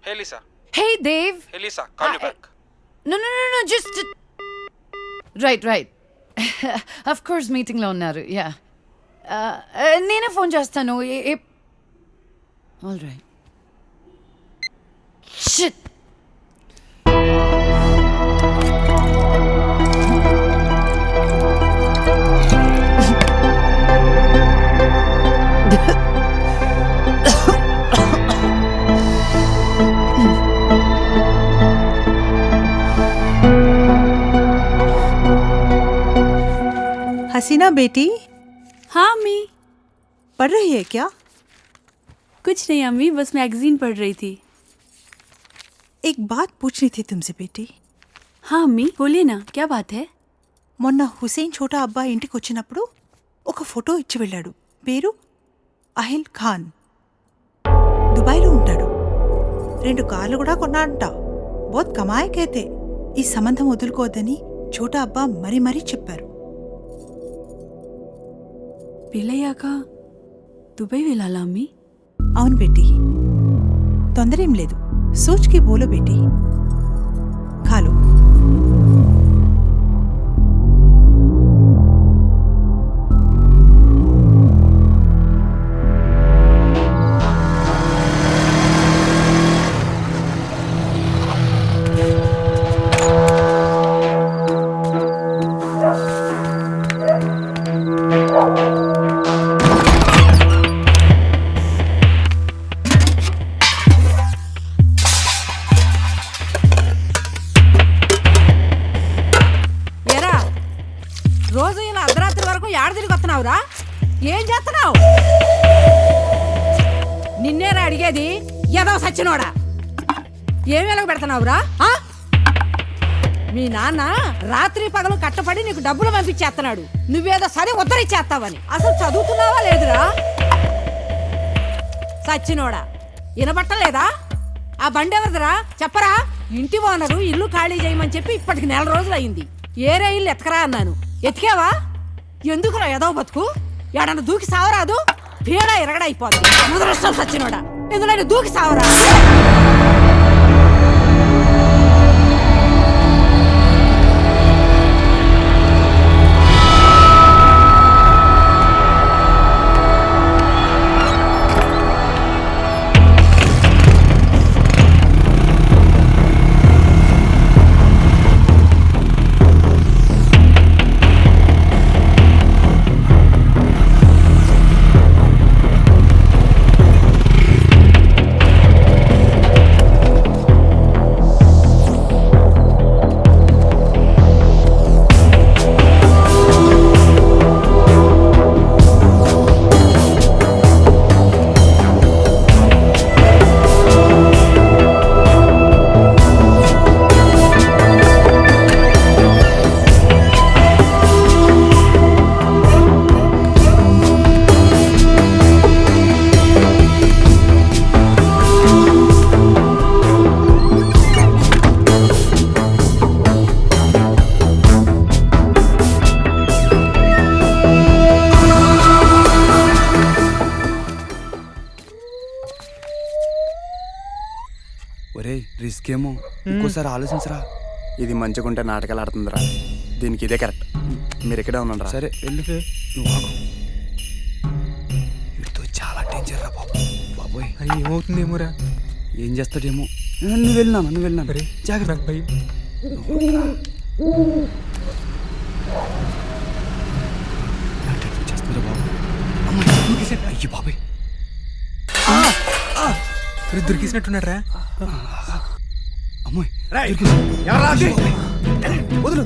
Hey Lisa. Hey, Dave. Hey Lisa, call you back. No, just... Right. Of course, meeting lo unnaru. Yeah. నేనే phone చేస్తాను. All right. Shit. हसीना बेटी, हाँ अम्मी। पढ़ रही है क्या? कुछ नहीं अम्मी, बस मैगजीन पढ़ रही थी। एक बात पूछनी थी तुमसे बेटी. हाँ अम्मी बोलिए ना, क्या बात है? మొన్న హుసేన్ ఛోటా అబ్బా ఇంటికి వచ్చినప్పుడు ఒక ఫోటో ఇచ్చి వెళ్ళాడు. పేరు అహిల్ ఖాన్. దుబాయ్లో ఉంటాడు. 2 కార్లు కూడా కొన్నాడంట. బహుత్ కమాయే కైతే. ఈ సంబంధం వదులుకోవద్దని ఛోటా అబ్బా మరీ చెప్పారు. పెళ్ళయ్యాక దుబాయ్ వెళ్ళాలా అమ్మి? అవును బేటీ, తొందరేం లేదు. సోచ్కి బోలో బేటీ. ఖాలో. రోజు ఇలా అర్ధరాత్రి వరకు ఏడ తిరిగి వస్తున్నావురా? ఏం చేస్తున్నావు? నిన్నేరా అడిగేది, ఏదో సచ్చినోడా. ఏం వెలగ పెడుతున్నావురా? మీ నాన్న రాత్రి పగలు కట్టపడి నీకు డబ్బులు పంపించేస్తున్నాడు. నువ్వేదో సరే ఉద్ధరిచ్చేస్తావని. అసలు చదువుతున్నావా లేదురా? సచ్చినోడా, వినబట్టలేదా? ఆ బండి ఎవరిదిరా చెప్పరా? ఇంటి ఓనరు ఇల్లు ఖాళీ చేయమని చెప్పి ఇప్పటికి 4 రోజులు అయింది. ఏరే ఇల్లు ఎత్తకరా అన్నాను, ఎతికావా? ఎందుకురా ఏదో బతుకు? ఎడన్నా దూకి సావరాదు, పీడ ఎరగడైపోద్ది. ముదరష్టం సచ్చినోడా, ఎందులో దూకి సావరా? ఒరే రిస్క్ ఏమో, ఇంకోసారి ఆలోచించరా. ఇది మంచిగుంటే నాటకాలు ఆడుతుందిరా. దీనికి ఇదే కరెక్ట్. మీరు ఇక్కడే ఉన్నారా? సరే వెళ్ళు. నువ్వు ఆగు. వీడితో చాలా డేంజర్ రా బాబు. బాబోయ్ అది ఏమవుతుందేమోరా. ఏం చేస్తాడేమో. నువ్వు వెళ్ళినా జాగ్రత్త. భయం. చేస్తున్నారా బాబు? అయ్యి బాబాయ్, దొరికిసినట్టున్నాడు రా. అమ్మాయి వదులు.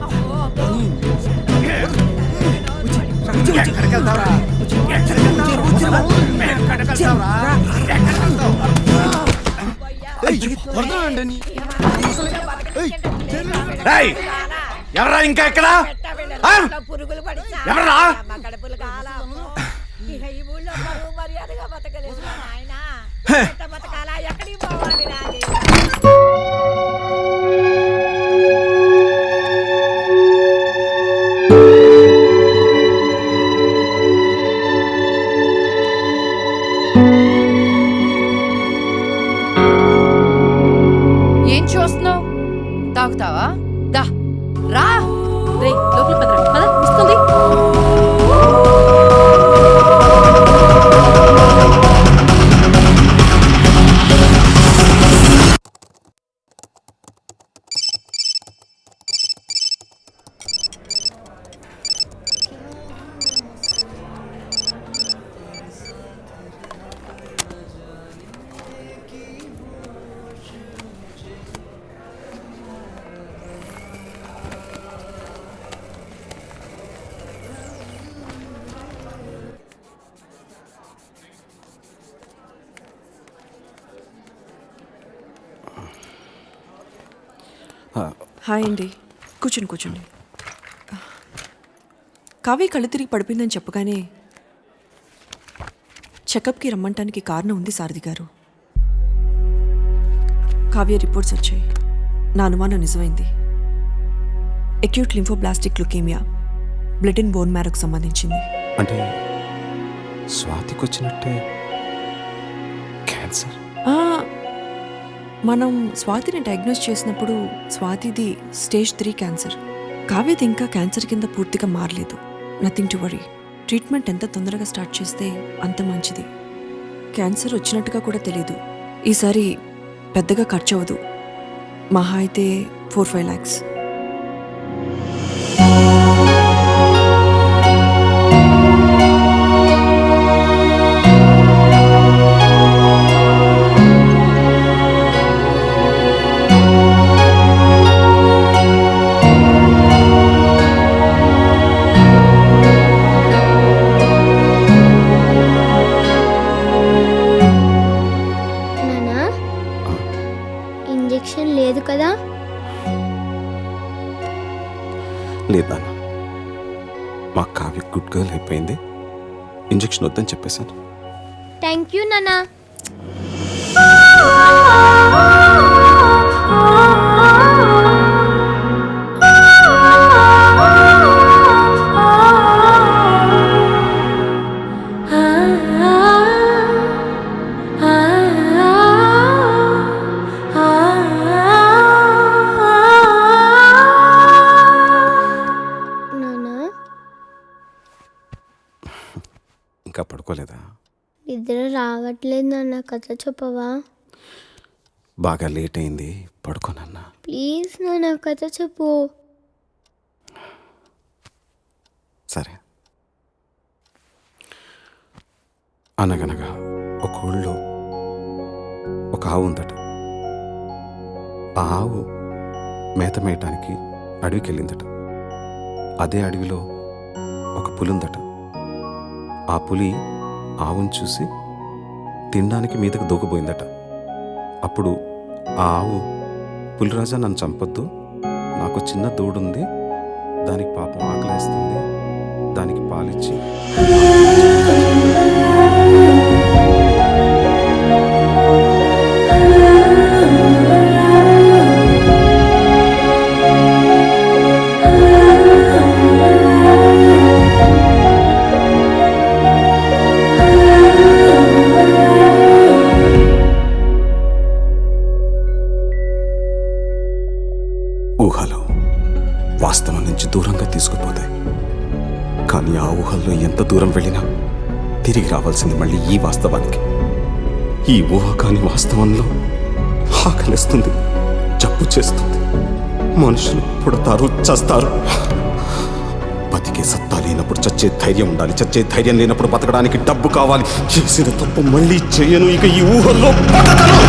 ఎవరా ఇంకా ఎక్కడ? ఎవరా? హాయ్ అండి, కూర్చోండి. కావ్య కళ్ళు తిరిగి పడిపోయిందని చెప్పగానే చెకప్కి రమ్మంటానికి కారణం ఉంది సారథి గారు. కావ్య రిపోర్ట్స్ వచ్చాయి. నా అనుమానం నిజమైంది. Acute lymphoblastic leukaemia, blood and bone మ్యారోకు సంబంధించింది. అంటే స్వాతికి వచ్చినట్టే క్యాన్సర్. మనం స్వాతిని డయాగ్నోస్ చేసినప్పుడు స్వాతిది స్టేజ్ 3 క్యాన్సర్. కావ్యది ఇంకా క్యాన్సర్ కింద పూర్తిగా మారలేదు. Nothing to worry. ట్రీట్మెంట్ ఎంత తొందరగా స్టార్ట్ చేస్తే అంత మంచిది. క్యాన్సర్ వచ్చినట్టుగా కూడా తెలీదు. ఈసారి పెద్దగా ఖర్చు అవ్వదు. మహా అయితే 4-5 lakhs. ఇంజెక్షన్ లేదు కదా? లేదు నాన్న, మా కావ్య గుడ్ గర్ల్ అయిపోయింది. ఇంజెక్షన్ వద్దని చెప్పేశాను. థ్యాంక్ యూ నానా. ఇంకా పడుకోలేదా? నిద్ర రావట్లేదు నాన్న, కథ చెప్పవా? బాగా లేట్ అయింది, పడుకోనన్నా. ప్లీజ్ నాన్న, కథ చెప్పు. సరే. అనగనగా ఒక ఊళ్ళో ఒక ఆవు ఉందట. ఆ ఆవు మేత మేయటానికి అడవికి వెళ్ళిందట. అదే అడవిలో ఒక పులి ఉందట. ఆ పులి ఆవును చూసి తినడానికి మీదకు దూకపోయిందట. అప్పుడు ఆ ఆవు, పులిరాజా నన్ను చంపొద్దు, నాకు చిన్న దూడుంది, దానికి పాపం ఆకలేస్తుంది, దానికి పాలిచ్చి ఊహలు వాస్తవం నుంచి దూరంగా తీసుకుపోతాయి. కానీ ఆ ఊహల్లో ఎంత దూరం వెళ్ళినా తిరిగి రావాల్సింది మళ్ళీ ఈ వాస్తవానికి. ఈ ఊహ కాని వాస్తవంలో ఆకలిస్తుంది, జబ్బు చేస్తుంది, మనుషులు పుడతారు, చస్తారు. బతికే సత్తా లేనప్పుడు చచ్చే ధైర్యం ఉండాలి, చచ్చే ధైర్యం లేనప్పుడు బతకడానికి డబ్బు కావాలి. చేసిన తప్పు మళ్ళీ చేయను, ఇక ఈ ఊహల్లో బతకను.